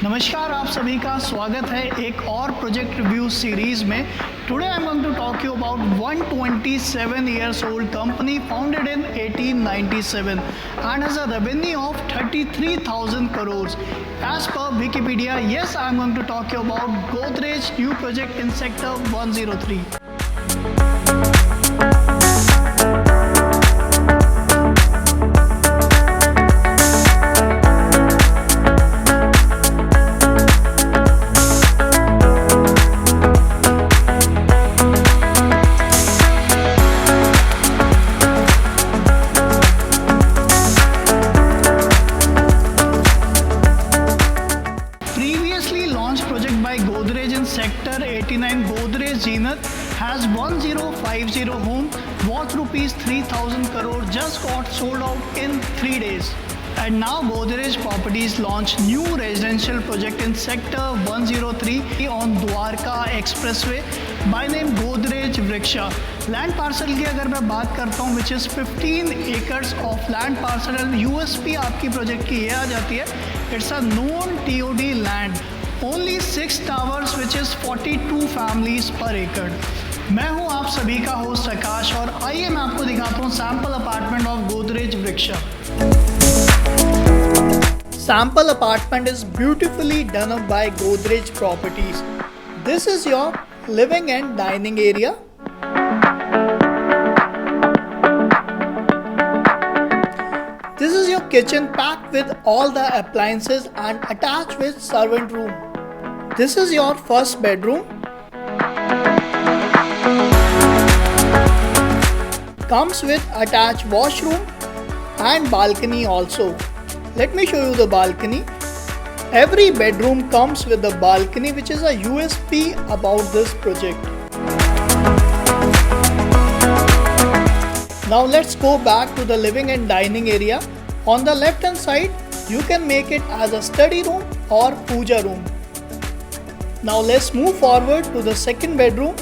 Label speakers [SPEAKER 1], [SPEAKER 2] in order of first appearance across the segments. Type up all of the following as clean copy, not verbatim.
[SPEAKER 1] नमस्कार, आप सभी का स्वागत है एक और प्रोजेक्ट रिव्यू सीरीज में। Today I am going to talk you about 127 years old company founded in 1897 and has a revenue of 33,000 crores. As per Wikipedia, yes, I am going to talk you about Godrej new project in sector 103. Previously launched project by Godrej in Sector 89, Godrej Zenith has 1050 home worth rupees 3,000 crore, just got sold out in 3 days. And now Godrej Properties launched new residential project in Sector 103 on Dwarka Expressway by name Godrej Vriksha. Land parcel की अगर मैं बात करता हूँ which is 15 acres of land parcel and USP आपकी project की ये आ जाती है, it's a non TOD land, only 6 towers which is 42 families पर एकड़। मैं हूँ आप सभी का होस्ट आकाश और आइए मैं आपको दिखाता हूँ सैम्पल अपार्टमेंट ऑफ गोदरेज वृक्षा। Sample apartment is beautifully done up by Godrej Properties. This is your living and dining area. This is your kitchen packed with all the appliances and attached with servant room. This is your first bedroom. Comes with attached washroom and balcony also. Let me show you the balcony. Every bedroom comes with a balcony, which is a USP about this project. Now let's go back to the living and dining area. On the left hand side, you can make it as a study room or puja room. Now let's move forward to the second bedroom.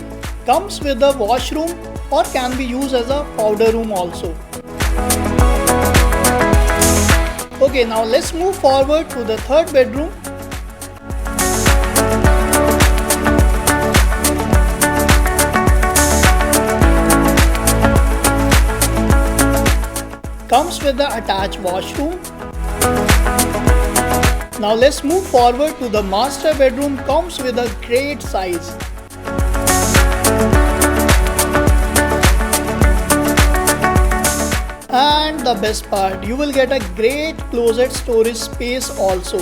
[SPEAKER 1] Comes with a washroom or can be used as a powder room also. Okay, now let's move forward to the third bedroom. Comes with the attached washroom. Now let's move forward to the master bedroom. Comes with a great size. And the best part, you will get a great closet storage space also.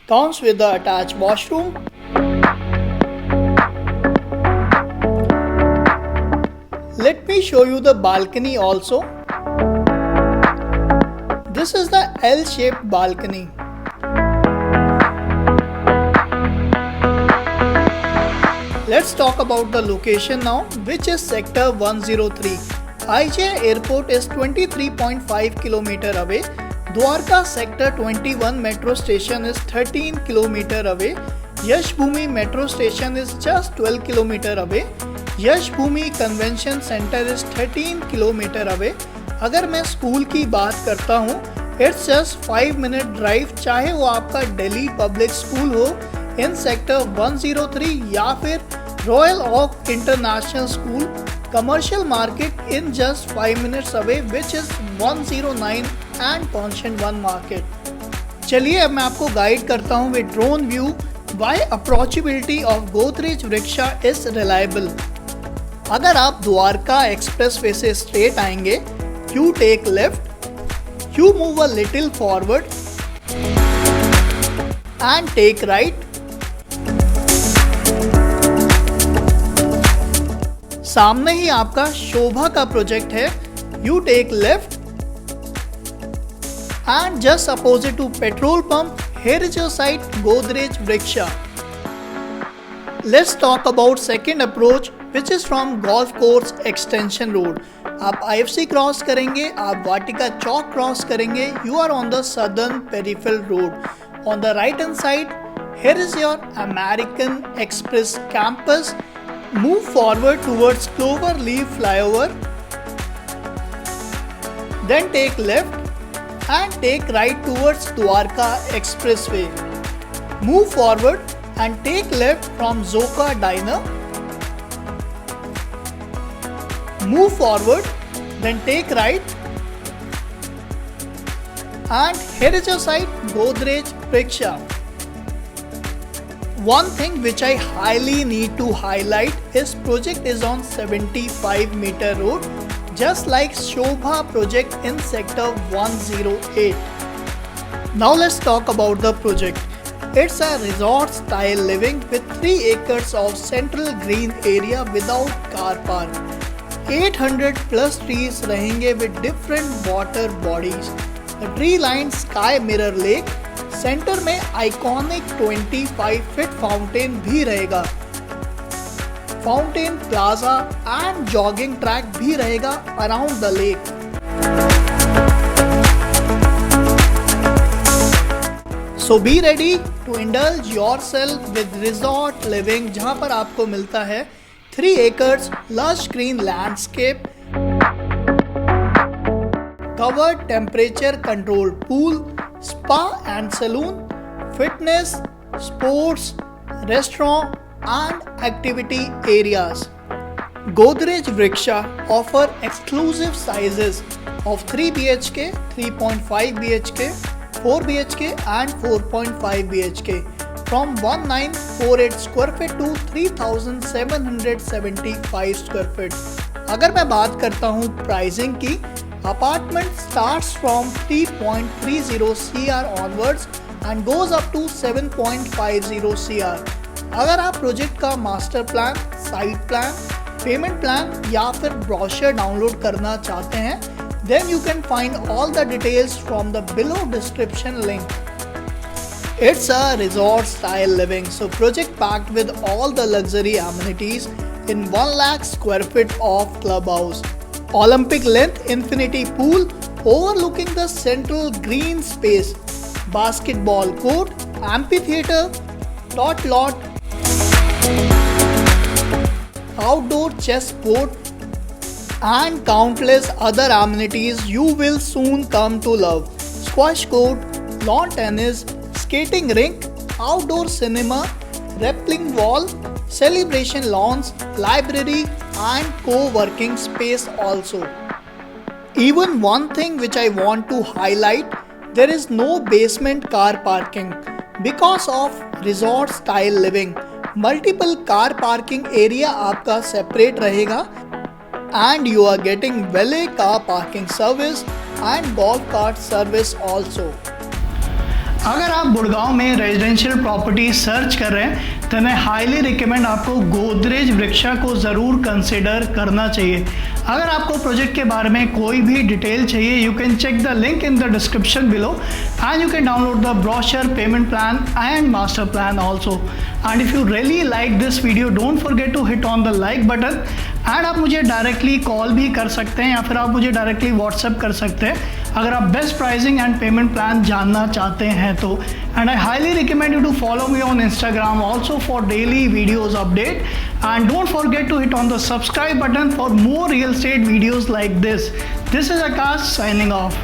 [SPEAKER 1] Comes with the attached washroom. Let me show you the balcony also. This is the L-shaped balcony. Let's talk about the location now, which is Sector 103. IJ Airport is 23.5 km away. Dwarka Sector 21 Metro Station is 13 km away. Yash Bhumi Metro Station is just 12 km away. Yash Bhumi Convention Center is 13 km away. अगर मैं school की बात करता हूँ, it's just 5 minute drive, चाहे वो आपका Delhi public school हो इन सेक्टर 103 या फिर royal oak international school, commercial market in just 5 minutes away which is 109 and कॉन्शन 1 मार्केट। चलिए अब मैं आपको गाइड करता हूँ with drone view why approachability of Godrej Vriksha is reliable. अगर आप द्वारका एक्सप्रेस वे से स्ट्रेट आएंगे, you take left, you move a little forward and take right. सामने ही आपका शोभा का प्रोजेक्ट है, you take left and just opposite to petrol pump, here is your site Godrej Vriksha. Let's talk about second approach which is from golf course extension road. आप IFC cross करेंगे, आप Vatika Chowk cross करेंगे, you are on the southern peripheral road. On the right hand side, here is your American express campus. Move forward towards Clover Leaf flyover, then take left and take right towards Dwarka Expressway. Move forward and take left from Zoka Diner. Move forward, then take right, and here is your site, Godrej Vriksha. One thing which I highly need to highlight is project is on 75-meter road, just like Shobha project in sector 108. Now let's talk about the project. It's a resort style living with 3 acres of central green area without car park. 800 plus trees रहेंगे with different water bodies. The tree lined sky mirror lake. Centre में iconic 25 feet fountain भी रहेगा. Fountain plaza and jogging track भी रहेगा around the lake. So be ready to indulge yourself with resort living, जहां पर आपको मिलता है 3 acres lush green landscape, covered temperature controlled pool, spa and saloon, fitness, sports, restaurant and activity areas. Godrej Vriksha offer exclusive sizes of 3 BHK, 3.5 BHK, 4 BHK and 4.5 BHK from 1948 square feet to 3775 square feet. अगर मैं बात करता हूँ pricing की, apartment starts from 3.30 CR onwards and goes up to 7.50 CR. अगर आप project का master plan, site plan, payment plan या फिर ब्रोशर डाउनलोड करना चाहते हैं, then you can find all the details from the below description link. It's a resort style living, so project packed with all the luxury amenities in 1 lakh square feet of clubhouse, Olympic length infinity pool overlooking the central green space, basketball court, amphitheater, tot lot, outdoor chess court and countless other amenities you will soon come to love. Squash court, lawn tennis, skating rink, outdoor cinema, rappelling wall, celebration lawns, library and co-working space also. Even one thing which I want to highlight, there is no basement car parking. Because of resort style living, multiple car parking area आपका separate रहेगा and you are getting valet car parking service and golf cart service also. अगर आप गुड़गांव में residential property search कर रहे हैं तो मैं हाईली रिकमेंड आपको गोदरेज वृक्षा को ज़रूर कंसिडर करना चाहिए. अगर आपको प्रोजेक्ट के बारे में कोई भी डिटेल चाहिए, you can check the link in the description below and you can download the brochure, payment plan and master plan also. And if you really like this video, don't forget to hit on the like button. And आप मुझे directly call भी कर सकते हैं या फिर आप मुझे डायरेक्टली व्हाट्सएप कर सकते हैं अगर आप best pricing and payment plan जानना चाहते हैं तो. And I highly recommend you to follow me on Instagram also for daily videos update, and don't forget to hit on the subscribe button for more real estate videos like this. This is Akash signing off.